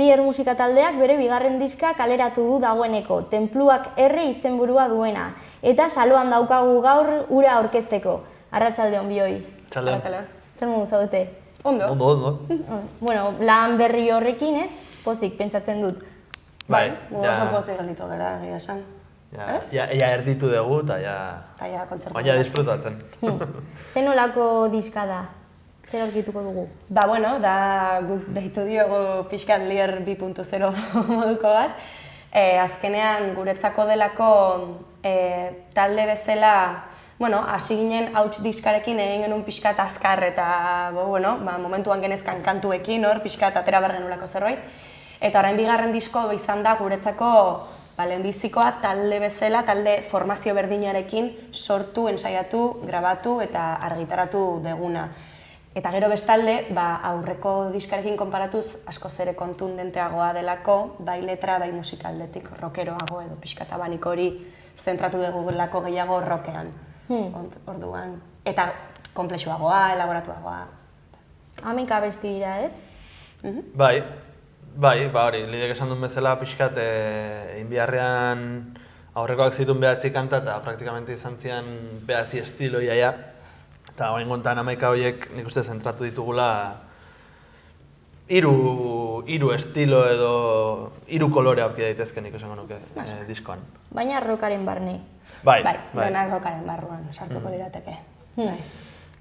Lier musika taldeak bere bigarren diska kaleratu du dagoeneko, Tenpluak erre izenburua duena. Eta saloan daukagu gaur ura aurkezteko. Arratsaldeon bioi. Arratsaldeon. Zer modu zaudete? Ondo. Bueno, lan berri horrekin ez, pozik pentsatzen dut. Bai, oso pozik gelditu gara, egia esan. Ja erditu dugu eta ja baina disfrutatzen. Zer nolako diska da? Zer aurkituko dugu? Da guk deitu diogu pixkat Lier 2.0 moduko bat. Azkenean guretzako delako talde bezala, hasi ginen hauts diskarekin egin genuen pixkat azkar eta momentuan genezkan kantuekin hor pixkat atera behar genulako zerbait. Eta orain bigarren disko izan da guretzako lehenbizikoa talde bezala, talde formazio berdinarekin sortu, ensaiatu, grabatu eta argitaratu deguna. Eta gero bestalde, aurreko diskarekin konparatuz askoz ere kontundenteagoa delako, bai letra, bai musikaldetik, rockeroago edo pixkatabanik hori zentratu dugulako gehiago rockean. Orduan. Eta konplexuagoa, elaboratuagoa. Hamenka abesti dira, ez? Bai, hori, Lidiek esan duen bezala pixkat egin biharrean aurrekoak zituen 9 kanta eta praktikamente izan zian 9 estilo iaia. Eta hain gontan 11 horiek nik uste zentratu ditugula hiru estilo edo hiru kolore aurki daitezke nik esango nuke diskoan. Baina rockaren barne. Bai. Denak rockaren barruan sartuko lirateke.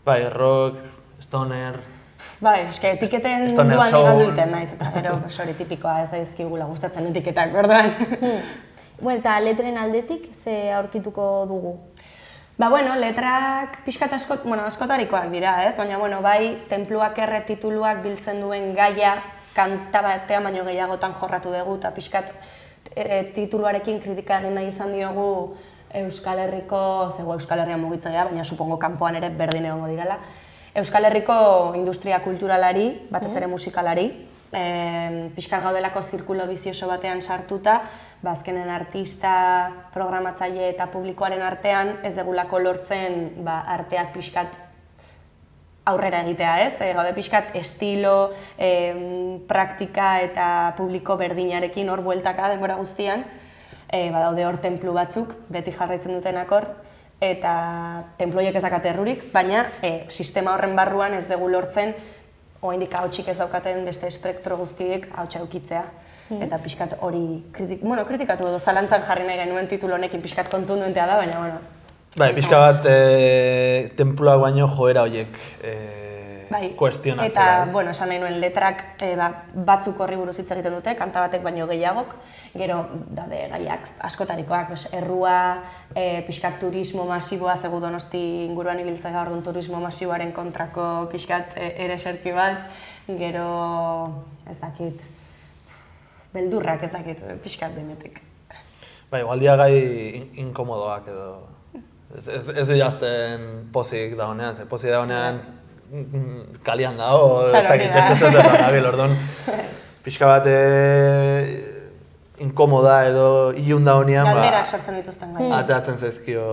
Bai, rock, stoner... Bai, etiketen duan igaldu iten naiz, eta gero hori tipikoa ez aizkigula gustatzen etiketak, orduan. Eta letren aldetik ze aurkituko dugu? Letrak pixkat askotarikoak dira, ez? Baina, bai, Tenpluak erre tituluak biltzen duen gaia kanta batean baino gehiagotan jorratu dugu, eta pixkat tituluarekin kritika egin nahi izan diogu Euskal Herriko, Euskal Herrian mugitzea, baina supongo kanpoan ere berdin egongo direla, Euskal Herriko industria kulturalari, batez ere musikalari, pixkat gaudelako zirkulo bizioso batean sartuta, azkenen artista, programatzaile eta publikoaren artean ez degulako lortzen arteak pixkat aurrera egitea, ez? Gaude pixkat estilo, praktika eta publiko berdinarekin hor bueltaka denbora guztian, badaude hor tenplu batzuk, beti jarraitzen dutenak hor, eta tenplu horiek ez dakate errurik, baina sistema horren barruan ez dugu lortzen oraindik ahotsik ez daukaten beste espektro guztiek ahotsa edukitzea. Eta pixkat hori kritikatu edo zalantzan jarri nahi genuen titulu honekin pixkat kontundentea da, baina Bai, pixka bat tenpluak baino joera horiek kuestionatzea. Eta, esan nahi nuen letrak batzuk horri buruz hitz egiten dute, kanta batek baino gehiagok, gero daude gaiak askotarikoak, errua, pixkat turismo masiboa, zegu Donosti inguruan ibiltzea orduan turismo masiboaren kontrako pixkat ere serki bat, gero ez dakit, beldurrak ez dakit, pixkat denetik. Bai, igualdia gai inkomodoak edo, ez du jazten pozik dagoenean, ze pozik dagoenean kalian dago, ez dakit bestetzen gabil, orduan. Pixka bat inkomoda edo ilun dagoenean, galderak sortzen dituzten gai. Ateratzen zaizkio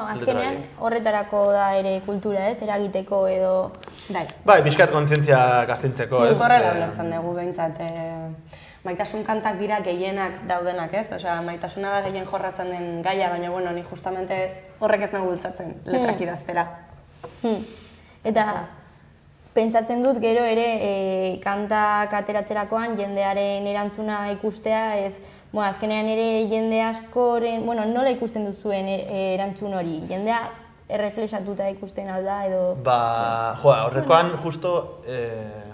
azkenean horretarako da ere kultura, ez? Eragiteko edo... Bai, pixkat kontzientzia gaztintzeko, ez? Horrela ulertzen dugu behintzat. Maitasun kantak dira gehienak daudenak, ez? Maitasuna da gehien jorratzen den gaia, baina ni justamente horrek ez nago bultzatzen letrak idaztera. Eta pentsatzen dut gero ere kantak ateratzerakoan jendearen erantzuna ikustea, ez azkenean ere jende askoren, nola ikusten duzuen erantzun hori? Jendea erreflexatuta ikusten alda edo... Horrekoan justo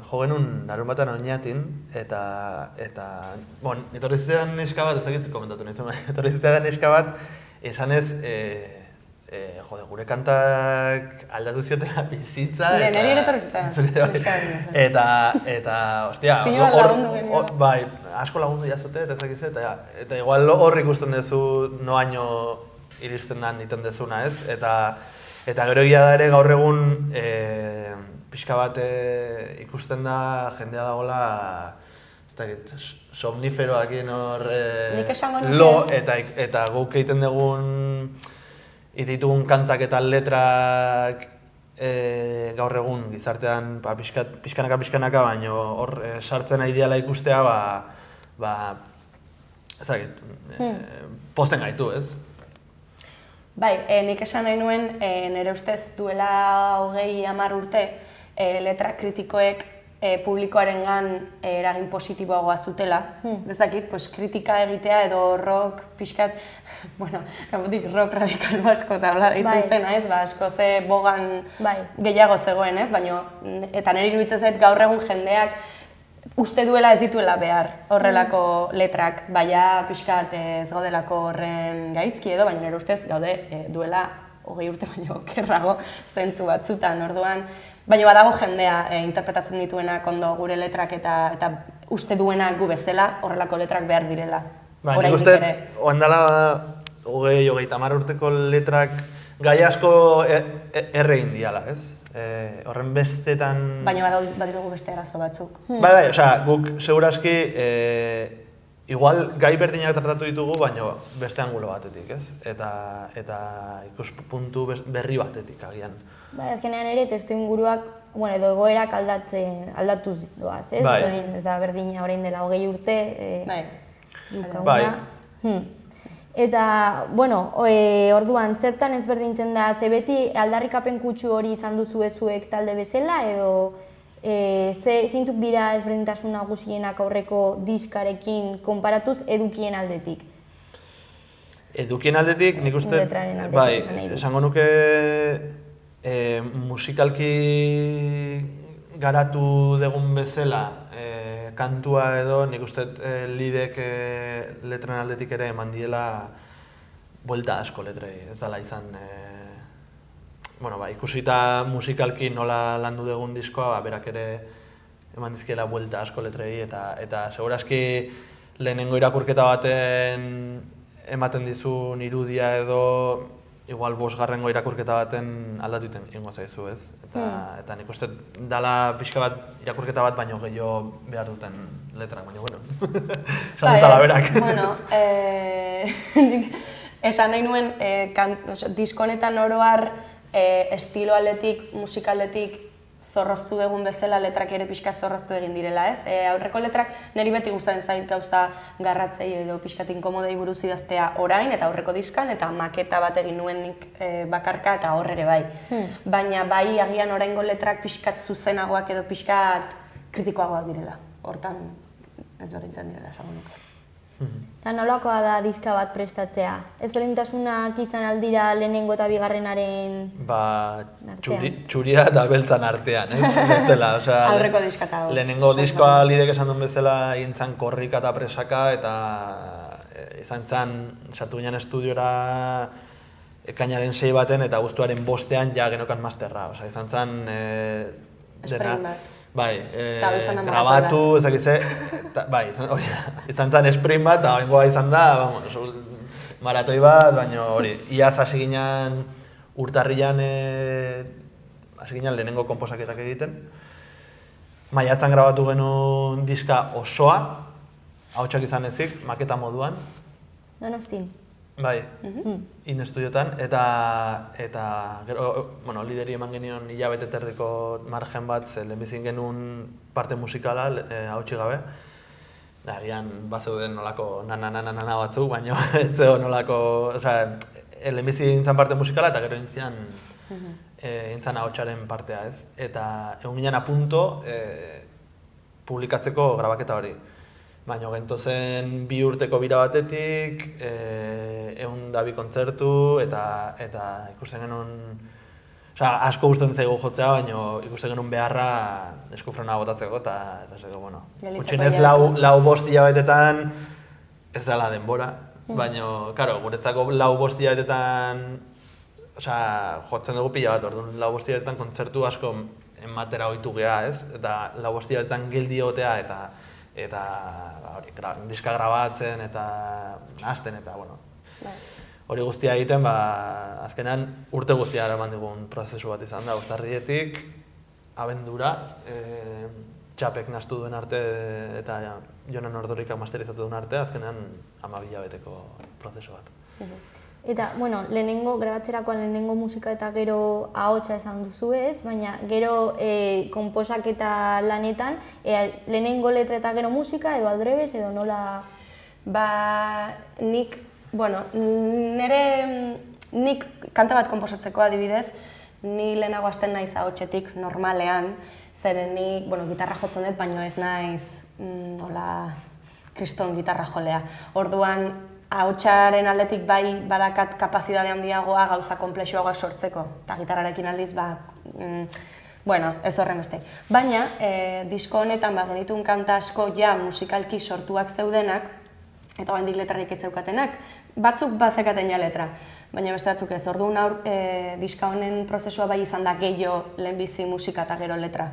jo genuen larun batean oinatin, eta etorri zidan neska bat, ez dakit komentatu nahi zuen, etorri zidan neska bat, esanez, gure kantak aldatu ziotela bizitza, niri ere etorri zidan. Eta, ostia, bai, asko lagundu jazute, eta ez dakitze, eta igual hor ikusten duzu noaino iristen den iten dezuna, ez? Eta gero egia da ere gaur egun pixka bat ikusten da jendea dagoela, ez dakit, somniferoakin hor lo, eta guk egiten dugun ditugun kantak eta letrak gaur egun gizartean pixkanaka, baina hor sartzen nahi diala ikustea, ezagit, pozten gaitu, ez? Bai, nik esan nahi nuen, nire ustez duela 20-30 urte, letra kritikoek publikoarengan eragin positiboagoa zutela. Ez dakit, kritika egitea edo rock pixkat, bueno, rock radikal asko eta itzen zena, ez? Asko ze bogan gehiago zegoen, ez? Eta nire iruditzen zait gaur egun jendeak uste duela ez dituela behar horrelako letrak, baina pixkat ez gaudelako horren gaizki edo, baina nire ustez gaude duela 20 urte baino okerrago zentzu batzutan, orduan. Baina badago jendea interpretatzen dituenak ondo gure letrak eta uste duenak gu bezala horrelako letrak behar direla. Nik uste, oandala 20-30 urteko letrak gai asko errein diala, ez? Horren bestetan... Baina baditugu beste arazo batzuk. Bai, guk segurazki igual gai berdinak tratatu ditugu, baina beste angulo batetik, ez? Eta ikuspuntu berri batetik agian. Bai, azkenean ere testu inguruak, edo egoerak aldatuz doaz, ez? Ez da berdina orain dela 20 urte. Bai. Eta, orduan, zertan ezberdintzen da, ze beti aldarrikapen kutsu hori izan duzu zuek talde bezala, edo zeintzuk dira ezberdintasun nagusienak aurreko diskarekin konparatuz edukien aldetik? Edukien aldetik, nik uste, esango nuke musikalki garatu dugun bezala kantua edo, nik uste lidek letren aldetik ere eman diela buelta asko letrei, ez dela izan ikusita musikalki nola landu dugun diskoa, berak ere eman dizkiela buelta asko letrei eta segurazki lehenengo irakurketa baten ematen dizun irudia edo igual 5. irakurketa baten aldatu egingo zaizu, ez? Eta nik uste dala pixka bat irakurketa bat baino gehiago behar duten letrak, baina esan dezala berak. Esan nahi nuen diskonetan oroar estilo aldetik, musika aldetik zorroztu dugun bezala letrak ere pixka zorroztu egin direla, ez? Aurreko letrak niri beti gustatzen zait gauza garratzei edo pixkat inkomodei buruz idaztea orain eta aurreko diskan eta maketa bat egin nuen nik bakarka eta hor ere bai. Baina bai agian oraingo letrak pixkat zuzenagoak edo pixkat kritikoagoak direla. Hortan ezberdintzen direla, esango nuke. Eta nolakoa da diska bat prestatzea? Ezberdintasunak izan aldira lehenengo eta bigarrenaren txuria eta beltzan artean, ez? Aurreko diska eta lehenengo diskoa lidek esan duen bezala egin zan korrika eta presaka eta izan zan sartu ginen estudiora ekainaren 6 baten eta abuztuaren 5ean ja genokan masterra. Izan zan Sprint bat. Bai, grabatu, ezakize, izan zen sprint bat, eta oingoa izan da, maratoi bat, baina hori, iaz hasi ginen urtarrian lehenengo konposaketak egiten. Maiatzan grabatu genuen diska osoa, ahotsak izan ezik, maketa moduan. Donostin? Bai, in estudiotan, eta gero, lideri eman genion hilabete terdiko margen bat, lehenbizin genuen parte musikala, hautsi gabe. Agian bazeuden nolako nana batzuk, baina ez zego nolako, lehenbizin zan parte musikala eta gero intzan hautsaren partea, ez? Eta egun ginen apunto publikatzeko grabaketa hori. Baina gentozen 2 urteko bira batetik, 102 kontzertu eta ikusten genuen, asko gustatzen zaigu jotzea, baina ikusten genuen beharra eskufrena botatzeko eta gutxinez 4-5 hilabetetan ez dela denbora, baina, guretzako 4-5 hilabetetan jotzen dugu pila bat, orduan 4-5 hilabetetan kontzertu asko ematera ohitu geha, ez? Eta 4-5 hilabetetan geldi egotea eta diska grabatzen eta hasten eta hori guztia egiten, azkenean urte guztia eraman digun prozesu bat izan da, uztarrietik abendura, Txapek nastu duen arte eta Jonan Ordorikak masterizatu duen arte, azkenean 12 hilabeteko prozesu bat. Eta, bueno, grabatzerakoan lehenengo musika eta gero ahotsa esan duzu ez, baina gero konposaketa lanetan, lehenengo letra eta gero musika edo aldrebes edo nola... Nik kanta bat konposatzeko adibidez, ni lehenago hasten naiz ahotsetik normalean, zeren nik, gitarra jotzen dut, baina ez naiz, kriston gitarra jolea. Orduan, ahotsaren aldetik bai badakat kapazidade handiagoa gauza konplexuagoa sortzeko, eta gitarrarekin aldiz, ez horren beste. Baina, disko honetan genituen kanta asko musikalki sortuak zeudenak, eta oraindik letrarik ez zeukatenak, batzuk bazekaten letra, baina beste batzuk ez. Orduan diska honen prozesua bai izan da gehiago lehenbizi musika eta gero letra.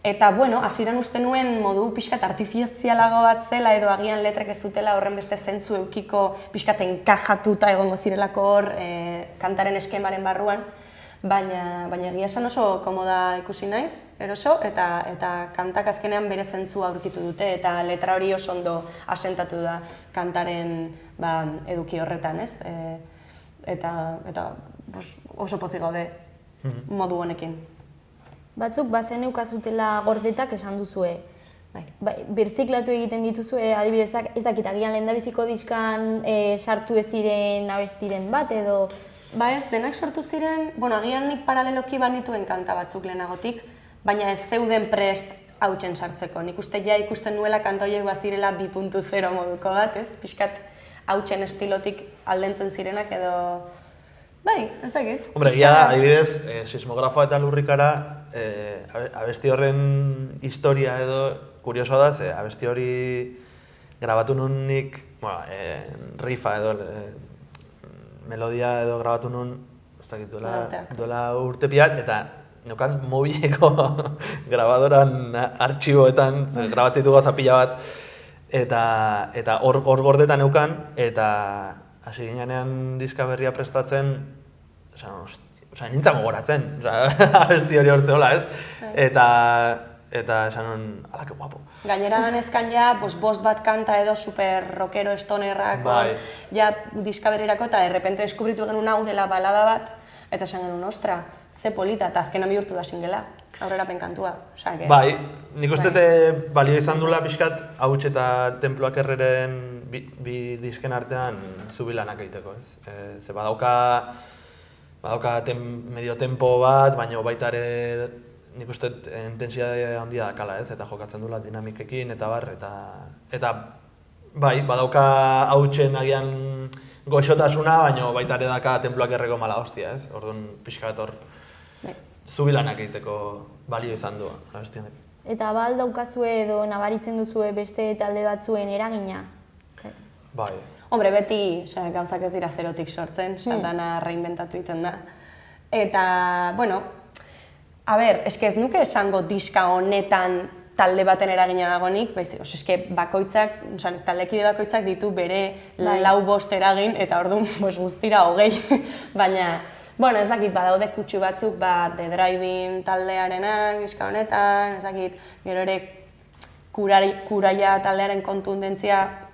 Eta, hasieran uste nuen modu pixkat artifizialago bat zela edo agian letrak ez zutela horren beste zentzu eukiko pixkat enkajatuta egongo zirelako hor kantaren eskemaren barruan, baina egia esan oso komoda ikusi naiz, eroso, eta kantak azkenean bere zentzua aurkitu dute, eta letra hori oso ondo asentatu da kantaren eduki horretan, ez? Eta oso pozik gaude modu honekin. Batzuk bazen eukazutela gordetak esan duzue. Birziklatu egiten dituzue, adibidez, ez dakit, agian lehendabiziko diskan sartu ez ziren abestiren bat edo... Ez, denak sortu ziren, agian nik paraleloki banituen kanta batzuk lehenagotik, baina ez zeuden prest hautsen sartzeko. Nik uste ikusten nuela kanta horiek bazirela 2.0 moduko bat, ez? Pixkat hautsen estilotik aldentzen zirenak edo... ez dakit. Hombre, adibidez, sismografoa eta lurrikara, abesti horren historia edo kuriosoa da, ze abesti hori grabatu nun nik, rifa edo melodia edo grabatu nun, ez dakit, duela urte piat, eta neukan mobileko grabadoran artxiboetan, grabatzitu gauza pila bat, eta hor gordetan neukan, eta hasi ginean diska berria prestatzen, nintzen gogoratzen, abesti hori hortze hola, ez? Eta esan nuen, ala, que guapo. Gainera ganezkan bost bat kanta edo super rockero estonerrak, diska berrirako, eta derrepente deskubritu genuen hau dela balada bat, eta esan genuen, ostra, ze polita, eta azkenan bihurtu da singela, aurrerapen kantua. Nik uste balio izan duela pixkat hauts eta Tenpluak Erreren bi disken artean zubilanak egiteko, ez? Ze badauka medio tempo bat, baina baita ere nik uste intensidade handia dakala, ez? Eta jokatzen duela dinamikekin eta bar, eta badauka hautsen agian goxotasuna, baina baita ere daka Tenpluak Erreko mala hostia, ez? Orduan pixkat hor zubilanak egiteko balio izan du, abesti honek. Eta daukazue edo nabaritzen duzue beste talde batzuen eragina? Hombre, beti gauzak ez dira zerotik sortzen, dana reinventatu egiten da. Eta, eske ez nuke esango diska honetan talde baten eragina dagoenik, eske bakoitzak, taldekide bakoitzak ditu bere 4-5 eragin, eta orduan guztira 20. Baina, ez dakit, badaude kutsu batzuk, The Driving taldearenak diska honetan, ez dakit, gero ere Kuraia taldearen kontundentzia,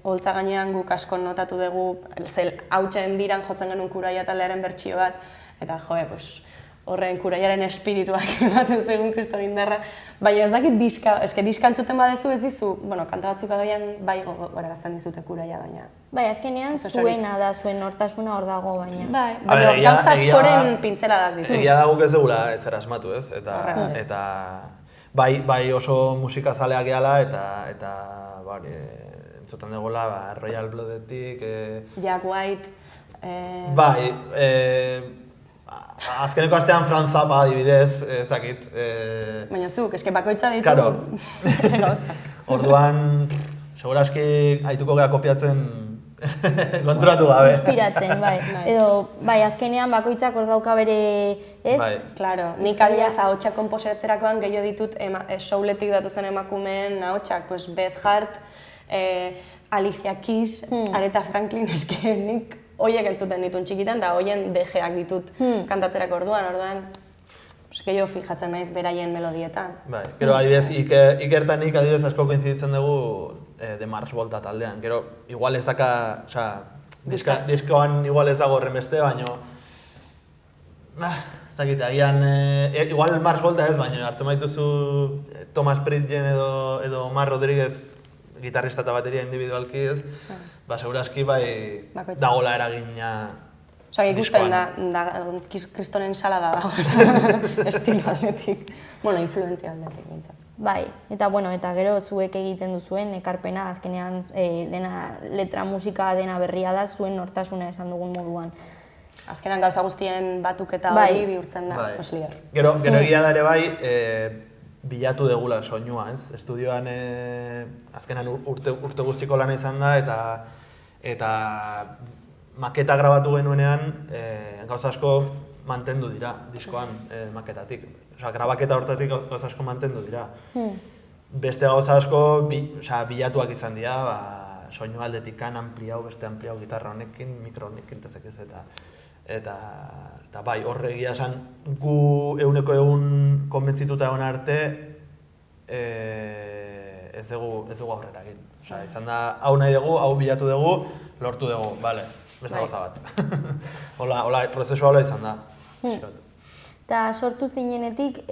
holtza gainean guk asko notatu dugu, hautsen biran jotzen genuen Kuraia taldearen bertsio bat, eta horren Kuraiaren espirituak ematen zegoen kriston indarra, baina ez dakit diska entzuten badezu ez dizu, kanta batzuk agian gogorarazten dizute Kuraia, baina... azkenean zuena da, zuen hortasuna hor dago, baina... Gauza askoren pintzeladak ditu. Egia da guk ez dugula ezer asmatu, ez? Eta bai oso musika zaleak gehala, eta entzuten dugula Royal Bloodetik... Jack White... Azkeneko astean Franz Zappa adibidez, ez dakit... Baina zuk, eske bakoitza ditu... Orduan, seguraski haituko gara kopiatzen konturatu gabe. Inspiratzen, Edo, azkenean bakoitzak hor dauka bere, ez? Claro, nik adibidez ahotsak konposatzerakoan gehiago ditut souletik datozen emakumeen ahotsak, Beth Hart, Alicia Keys, Aretha Franklin, eske nik hoiek entzuten ditun txikitan, da hoien DG-ak ditut kantatzerako orduan, gehiago fijatzen naiz beraien melodietan. Gero adibidez, ikertanik adibidez asko koinziditzen dugu The Mars Volta taldean. Gero, igual ez daka, Diskoan igual ez dago horren beste, baina... Ez dakit, agian... Igual Mars Volta ez, baina hartzen baituzu Thomas Pridgen edo Omar Rodríguez gitarrista eta bateria individualki ez, segurazki bai dagoela eragina diskoan. Ikusten da kristonen salada dago, estilo aldetik, influentzia aldetik bintzat. Bai, eta gero zuek egiten duzuen ekarpena, azkenean dena letra musika dena berria da, zuen nortasuna esan dugun moduan. Azkenean gauza guztien batuketa hori bihurtzen da, poslier. Gero egia da ere bai, bilatu degula soinua, ez? Estudioan azkenan urte guztiko lana izan da eta maketa grabatu genuenean gauza asko mantendu dira diskoan maketatik. Osea, grabaketa hortatik gauza asko mantendu dira. Beste gauza asko bilatuak izan dira, soinu aldetik ampliau, beste ampliau gitarra honekin, mikro honekin, eta bai, horre egia esan, gu eguneko egun konbentzituta egon arte ez dugu aurrera egin. Osea, izan da, hau nahi dugu, hau bilatu dugu, lortu dugu, bale, beste gauza bat. Hola, prozesua hola izan da. Eta sortu zinenetik,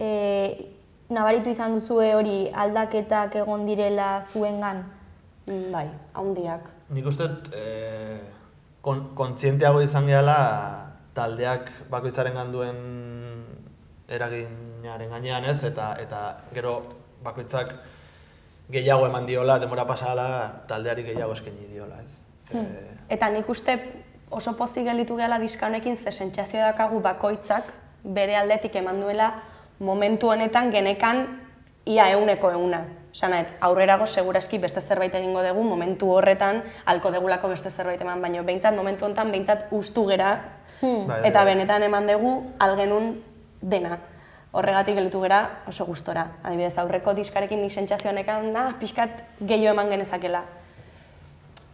nabaritu izan duzue hori aldaketak egon direla zuengan? Bai, handiak. Nik uste kontzienteago izan gehala taldeak bakoitzaren duen eraginaren gainean ez, eta gero bakoitzak gehiago eman diola, denbora pasala taldeari gehiago eskaini diola ez. Eta nik uste oso pozik gelditu gehala diska honekin, ze sentsazio dakagu bakoitzak bere aldetik eman duela momentu honetan genekan ia 100%. Sanaet, aurrerago segurazki beste zerbait egingo dugu, momentu horretan halko degulako beste zerbait eman, baina behintzat momentu honetan behintzat ustu gera eta benetan eman dugu algenun dena. Horregatik gelditu gera oso gustora. Adibidez, aurreko diskarekin nik sentsazio honekan pixkat gehiago eman genezakela.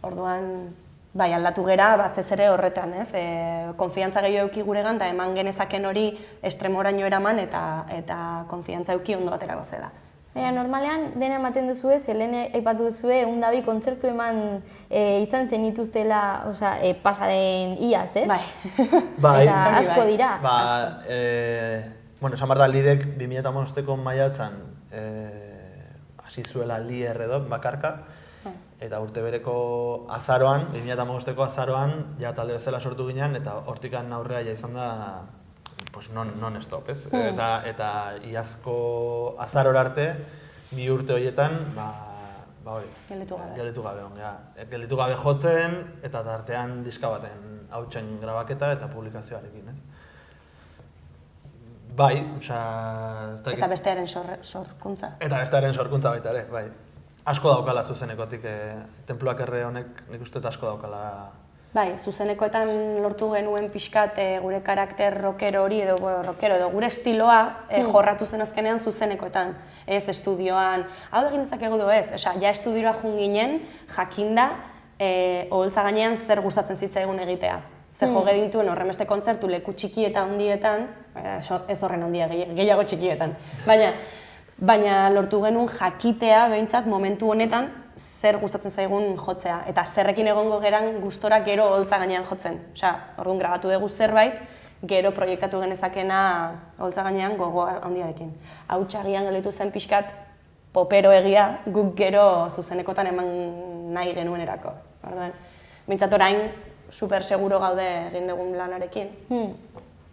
Orduan, bai, aldatu gera batzez ere horretan, ez? Konfiantza gehiago eduki guregan eta eman genezaken hori estremoraino eraman eta konfiantza eduki ondo aterako zela. Normalean dena ematen duzue, lehen aipatu duzue, dabi kontzertu eman izan zenituztela pasaden iaz, ez? Bai. Eta asko dira. Esan behar da, Lidek 2015ko maiatzan hasi zuela Li erredok bakarka, eta urte bereko azaroan, 2015ko azaroan, ja talde bezala sortu ginen, eta hortikan aurrera ja izan da non-stop, ez? Eta iazko azaror arte, 2 urte horietan, gelditu gabe on, gelditu gabe jotzen, eta tartean diska baten hautsen grabaketa eta publikazioarekin, ez? Bai, eta bestearen sorkuntza. Eta bestearen sorkuntza baita ere, bai. Asko daukala zuzenekotik, tenpluak erre honek nik uste asko daukala. Bai, zuzenekoetan lortu genuen pixkat gure karakter rockero hori edo gure estiloa jorratu zen azkenean zuzenekoetan. Ez estudioan, hau egin dezakegu edo ez, ja estudiora joan ginen jakinda oholtza gainean zer gustatzen zitzaigun egitea. Zer jo gedintuen horrenbeste kontzertu leku txiki eta handietan, ez horren handia, gehiago txikietan, baina lortu genuen jakitea behintzat momentu honetan zer gustatzen zaigun jotzea, eta zerrekin egongo geran gustora gero oholtza gainean jotzen. Orduan grabatu dugu zerbait, gero proiektatu genezakena oholtza gainean gogo handiarekin. Hautsagian gelditu zen pixkat popero egia guk gero zuzenekotan eman nahi genuenerako. Bintzat orain super seguro gaude egin dugun lanarekin.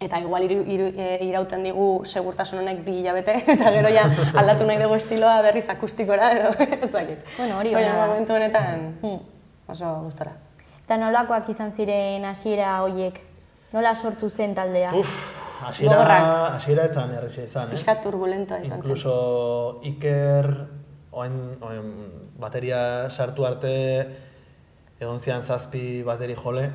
Eta igual irauten digu segurtasun honek 2 hilabete, eta gero ja aldatu nahi dugu estiloa berriz akustikora edo ezakit. Hori hona da. Momentu honetan oso gustora. Eta nolakoak izan ziren hasiera horiek? Nola sortu zen taldea? Hasiera etzan errexea izan, Piskat turbulentoa izan zen. Inkluso Iker, bateria sartu arte, egon zian 7 bateri jole.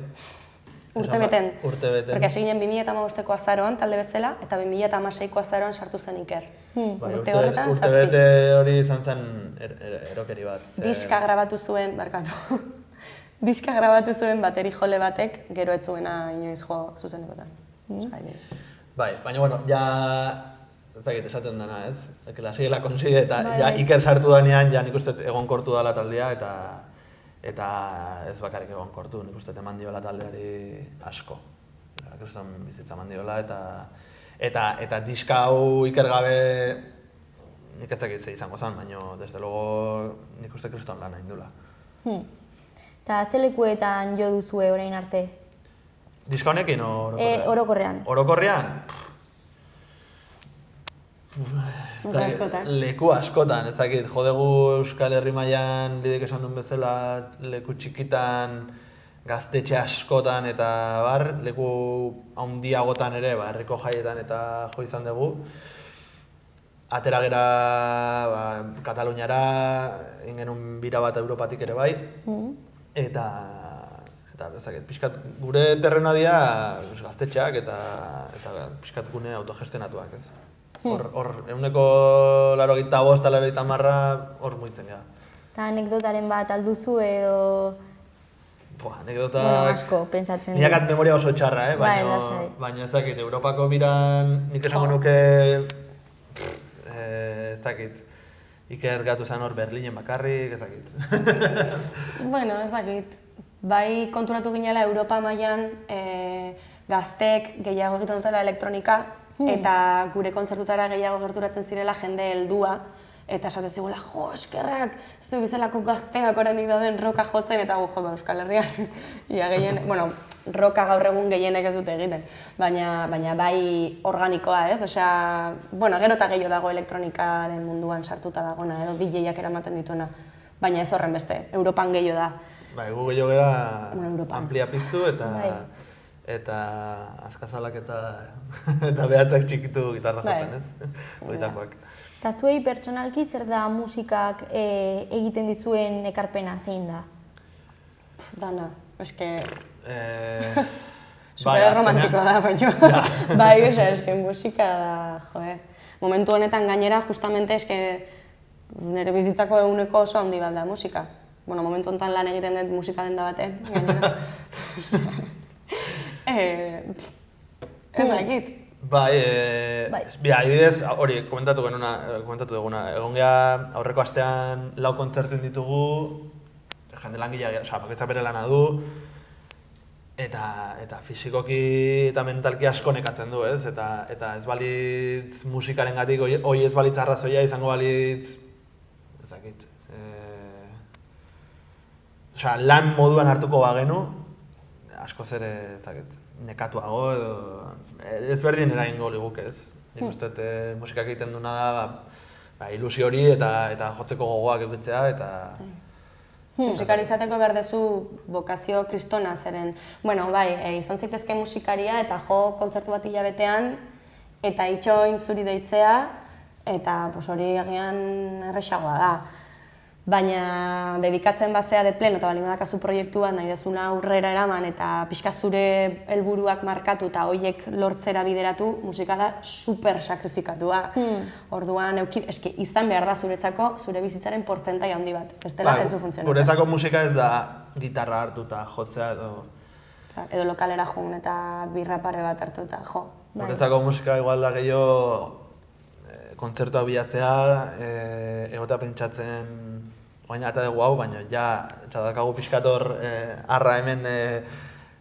Urtebeten. Porque hasi ginen 2015ko azaroan talde bezala, eta 2016ko azaroan sartu zen Iker. Urte horretan 7. Urtebete hori izan zen erokeri bat. Diska grabatu zuen, diska grabatu zuen bateri jole batek, gero ez zuena inoiz jo zuzenekotan. Bai, baina, ja, ez dakit esaten dena, ez? La sigla consigue, eta ja Iker sartu danean, ja nik uste egonkortu dela taldea, eta ez bakarrik egon kortu, nik uste eman diola taldeari asko. Kriston bizitza eman diola, eta diska hau ikergabe nik ez dakit ze izango zen, baina desde luego nik uste kriston lan egin dula. Eta ze lekuetan jo duzue orain arte? Diska honekin orokorrean? Orokorrean. Orokorrean? Askotan. Leku askotan, ez dakit, jodegu Euskal Herri mailan lidek esan duen bezala leku txikitan, gaztetxe askotan eta bar, leku handiagotan ere, herriko jaietan eta jo izan dugu. Atera gera Kataluniara, egin genuen bira bat Europatik ere bai, eta bezakit, pixkat gure terrena dira gaztetxeak eta pixkat gune autogestionatuak, ez. Hor, eguneko 85, 90 hor muitzen gara. Eta anekdotaren bat alduzu edo... Anekdotak... asko, pentsatzen dut. Niakat memoria oso txarra, Lasai. baina ez dakit, Europako biran nik esango nuke... Ez dakit, Iker gatu zen hor Berlinen bakarrik, ez dakit. Bueno, ez dakit. Bai konturatu ginela Europa mailan gaztek gehiago egiten dutela elektronika, eta gure kontzertutara gehiago gerturatzen zirela jende heldua, eta esaten zigula, jo, eskerrak, ez du bezalako gazteak oraindik dauden roka jotzen, eta Euskal Herrian, bueno, roka gaur egun gehienek ez dute egiten, baina bai organikoa, ez? Osea, bueno, gero eta gehiago dago elektronikaren munduan sartuta dagona, edo DJ-ak eramaten dituena, baina ez horren beste, Europan gehiago da. Bai, gu gehiago gara amplia piztu eta azkazalak eta behatzak txikitu gitarra jotzen, ez? Horitakoak. Eta zuei pertsonalki zer da musikak egiten dizuen ekarpena, zein da? Dana, eske... Bai, super romantikoa da, baina... Bai, eske musika da, joe. Momentu honetan gainera, justamente, eske nire bizitzako eguneko oso handi bat da musika. Bueno, momentu honetan lan egiten dut musika denda baten, gainera. Ez dakit. Bai, adibidez, hori, komentatu duguna. Egon geha aurreko astean 4 kontzertu ditugu, jende langilea, bakoitzak bere lana du, eta fisikoki eta mentalki asko nekatzen du, ez? Eta ez balitz musikarengatik, hori ez balitz arrazoia izango balitz, ez dakit, lan moduan hartuko bagenu, askoz ere, ez dakit, nekatuago edo ezberdin eragingo liguke, ez? Nik uste musikak egiten duena da ilusio hori eta jotzeko gogoak edukitzea eta... Musikari izateko behar dezu bokazio kristona zeren. Bueno, bai, izan zitezke musikaria eta jo kontzertu bat hilabetean eta itxoin zuri deitzea eta hori agian erresagoa da. Baina dedikatzen bazea de pleno eta bali badakazu proiektu bat nahi dezuna aurrera eraman eta pixka zure helburuak markatu eta horiek lortzera bideratu, musika da super sakrifikatua. Orduan, eske izan behar da zuretzako zure bizitzaren portzentai handi bat. Bestela ez du funtzionatzen. Guretzako musika ez da gitarra hartu eta jotzea edo... Edo lokalera joan eta birra pare bat hartu eta jo. Guretzako musika igual da gehiago kontzertua bilatzea, egotea pentsatzen oain eta dugu hau, baina ja txadakagu pixkator arra hemen,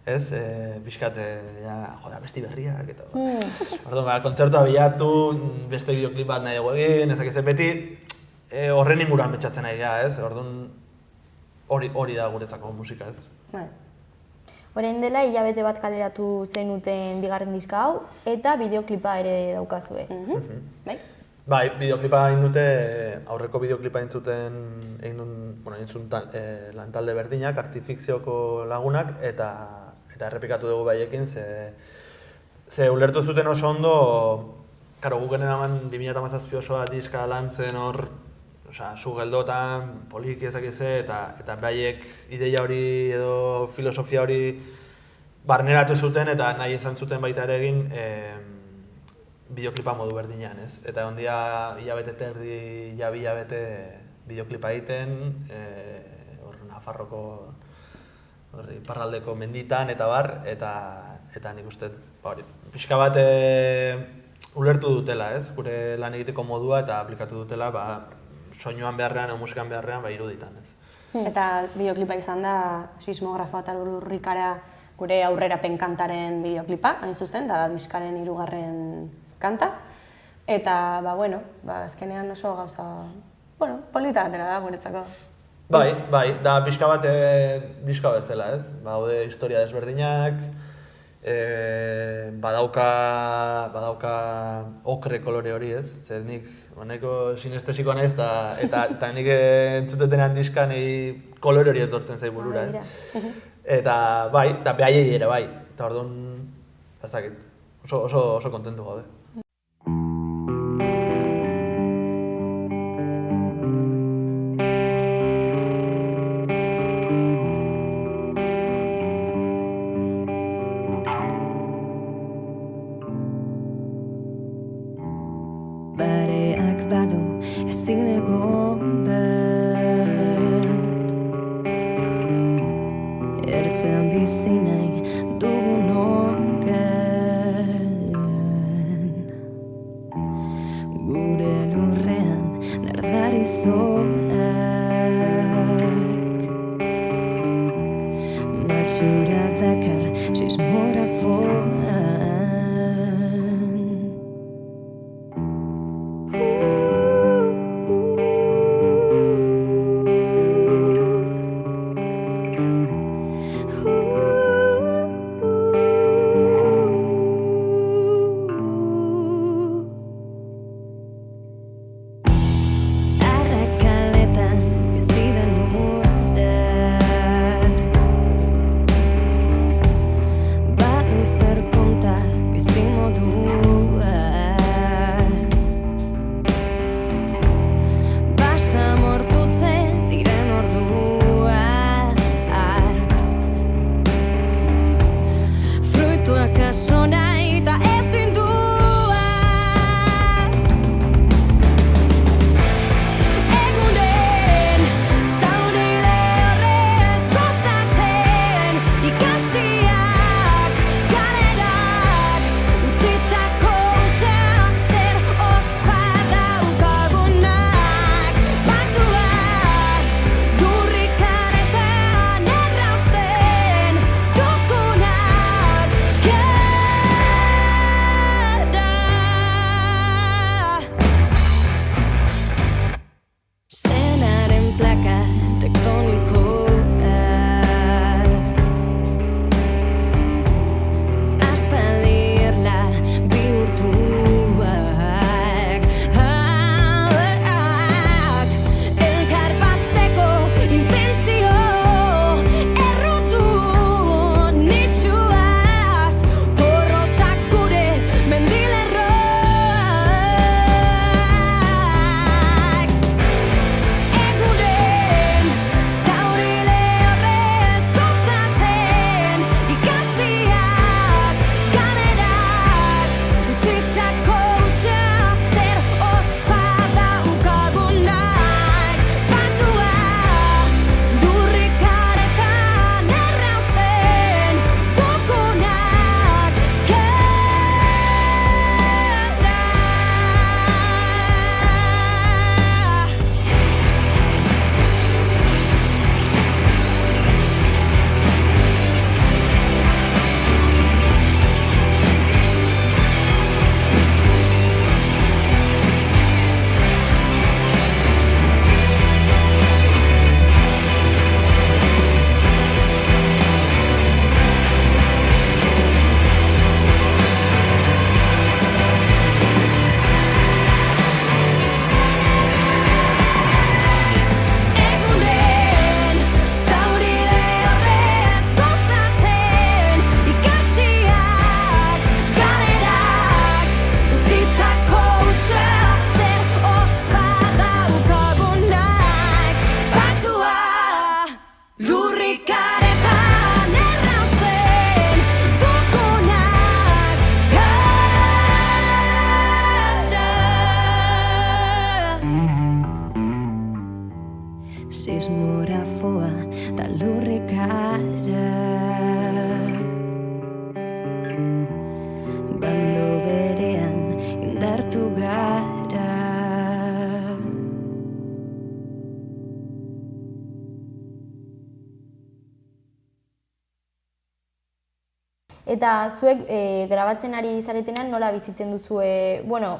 ez, pixkat, joda, besti berriak eta... Orduan, kontzertua bilatu, beste bideoklip bat nahi dugu egin, ezakitzen beti, horren inguruan pentsatzen nahi ez, orduan hori da guretzako musika, ez. Orain dela, hilabete bat kaleratu zenuten bigarren diska hau, eta bideoklipa ere daukazue. Bai, bideoklipa egin dute, aurreko bideoklipa egin lan talde berdinak, Artifikzioko lagunak, eta errepikatu dugu baiekin, ze ulertu zuten oso ondo, karo, gu genen eman 2017 osoa diska lantzen hor, zu geldotan, poliki ezakize, eta baiek ideia hori edo filosofia hori barneratu zuten, eta nahi izan zuten baita ere egin, bideoklipa modu berdinean, ez? Eta egon dira hilabete terdi, hilabete bideoklipa egiten, hor Nafarroko iparraldeko menditan eta bar, eta nik uste, pixka bat ulertu dutela, ez? Gure lan egiteko modua eta aplikatu dutela, soinuan beharrean edo musikan beharrean iruditan, ez? Eta bideoklipa izan da Sismografoa eta Lurrikara gure aurrerapen kantaren bideoklipa, hain zuzen, da diskaren 3. kanta. Eta, azkenean oso gauza, polita atera da guretzako. Bai, da pixka bat diska bezala, ez? Haude historia desberdinak, badauka okre kolore hori, ez? Zer nik nahiko sinestesiko naiz eta nik entzutetenean diska nahi kolore hori etortzen zai burura, ez? Eta eta behaiei ere bai, eta orduan, ezakit, oso kontentu gaude. Bareak badu ezilego bat ertzean bizi nahi dugun onken gure lurrean nardari zoak matxura dakar sismografoa. Badu zer Eta zuek grabatzen ari zaretenan nola bizitzen duzue, bueno,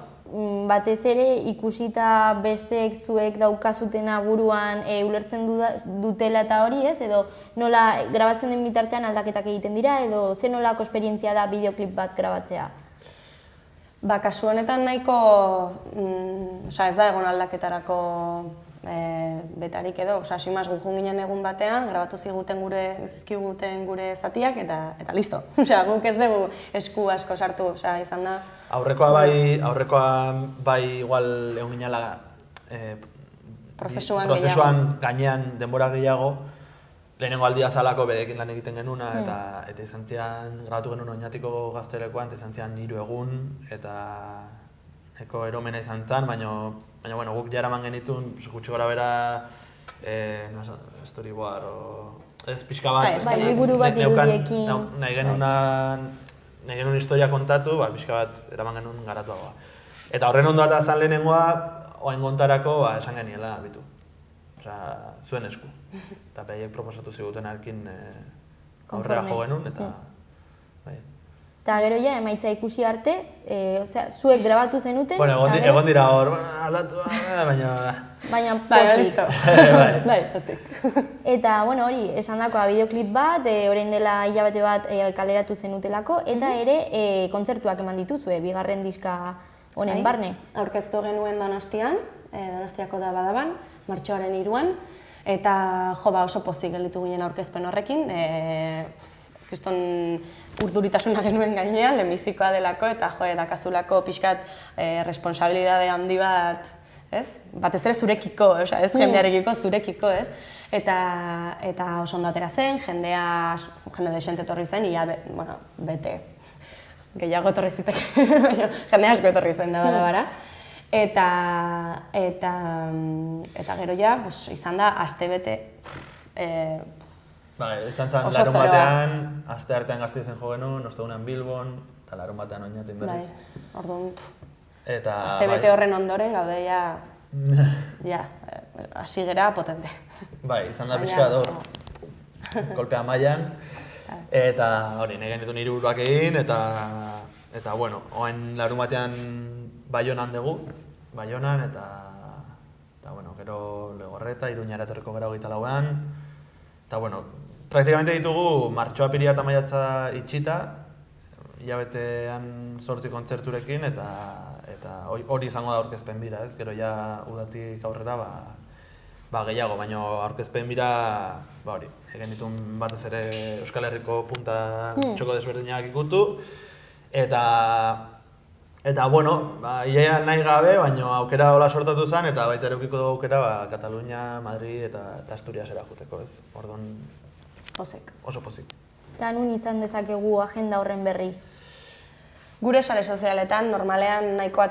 batez ere ikusita besteek zuek daukazutena buruan ulertzen dutela eta hori, ez? Edo nola grabatzen den bitartean aldaketak egiten dira, edo ze nolako esperientzia da bideoklip bat grabatzea? Ba, kasu honetan nahiko, ez da egon aldaketarako betarik edo, simaz gu joan ginen egun batean, grabatu zizkiguten gure zatiak eta listo. Guk ez dugu esku asko sartu, izan da. Aurrekoa bai igual egon ginala prozesuan gainean denbora gehiago, lehenengo aldia zalako berekin lan egiten genuna, eta izan zian, grabatu genuen Oñatiko gaztelekoan, eta izan zian 3 egun, eta eko eromena izan zen, baina guk ja eraman genitun, gutxi gora bera, storyboard, ez pixka bat, liburu bat irudiekin. nahi genuen historia kontatu, pixka bat eraman genuen garatuagoa. Eta horren ondoa eta zan lehenengoa, oain kontarako, esan geniela, bitu. Zuen esku. Eta behiek proposatu ziguten arkin aurrera jo genuen, eta... Eta gero ja, emaitza ikusi arte, zuek grabatu zenuten... Bueno, egon dira hor, aldatu, baina... Baina pozik. Bai, pozik. Eta, bueno, hori, esan dakoa bideoklip bat, orain dela hilabete bat kaleratu zenutelako, eta ere kontzertuak eman dituzue, bigarren diska honen barne. Aurkeztu genuen Donostian, Donostiako da badaban, martxoaren 3an, eta oso pozik gelditu ginen aurkezpen horrekin, kriston urduritasuna genuen gainean, lehenbizikoa delako, eta dakazulako pixkat responsabilidade handi bat, ez? Batez ere zurekiko, ez jendearekiko, zurekiko, ez? Eta oso ondo atera zen, jende desente etorri zen, bete, gehiago etorri zitek, jende asko etorri zen da bara. Eta gero ja, izan da, aste bete, izan zen larun batean, aste artean Gasteizen jo genuen, ostegunean Bilbon, eta larun batean Oñatin berriz. Orduan, aste bete horren ondoren gaude hasi gera potente. Bai, izan da pixka hor, kolpea mailan, eta hori, nahi genituen 3 buruak egin, eta bueno, oain larun batean Baionan dugu, Baionan, eta bueno, gero Legorreta, Iruñara etorriko gara 24an, eta bueno, praktikamente ditugu martxoa, apiria eta maiatza itxita, hilabetean 8 kontzerturekin, eta hori izango da aurkezpen bira, ez? Gero ja udatik aurrera gehiago, baina aurkezpen bira, hori, egin ditun batez ere Euskal Herriko punta txoko desberdinak ikutu, eta bueno, iaia nahi gabe, baina aukera hola sortatu zen, eta baita ere ukiko dugu aukera Katalunia, Madrid eta Asturiasera joteko, ez? Orduan, oso pozik. Eta nun izan dezakegu agenda horren berri? Gure sare sozialetan, normalean nahiko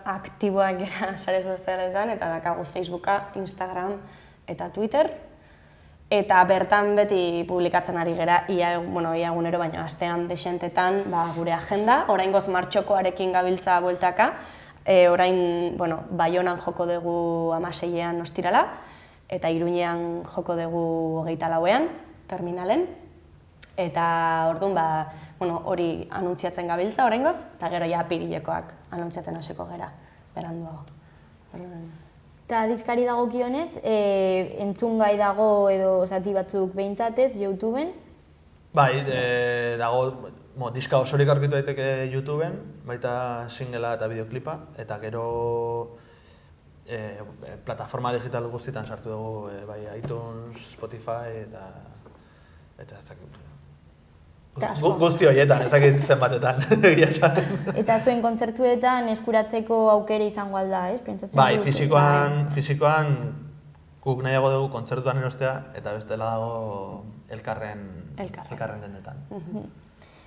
aktiboak gara sare sozialetan, eta dakagu Facebooka, Instagram eta Twitter. Eta bertan beti publikatzen ari gera, ia egunero, baina astean desentetan gure agenda. Oraingoz martxokoarekin gabiltza bueltaka. Orain, Baionan joko dugu 16ean ostirala, eta Iruñean joko dugu 24ean, terminalen. Eta orduan, hori anuntziatzen gabiltza oraingoz, eta gero ja apirilekoak anuntziatzen hasiko gera, beranduago. Eta diskari dagokionez, entzungai dago edo zati batzuk behintzatez YouTubeen? Bai, dago, diska osorik aurkitu daiteke YouTubeen, baita singlea eta bideoklipa, eta gero plataforma digital guztietan sartu dugu, bai iTunes, Spotify eta guzti horietan, ezakit zenbatetan. Eta zuen kontzertuetan eskuratzeko aukera izango alda, ez? Bai, fisikoan guk nahiago dugu kontzertuan erostea, eta bestela dago elkarren dendetan.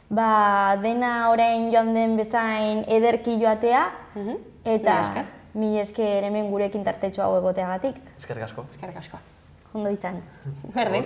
Dena orain joan den bezain ederki joatea, eta mila esker hemen gurekin tartetxo hau egoteagatik. Eskerrik asko. Eskerrik asko. Ondo izan. Berdin.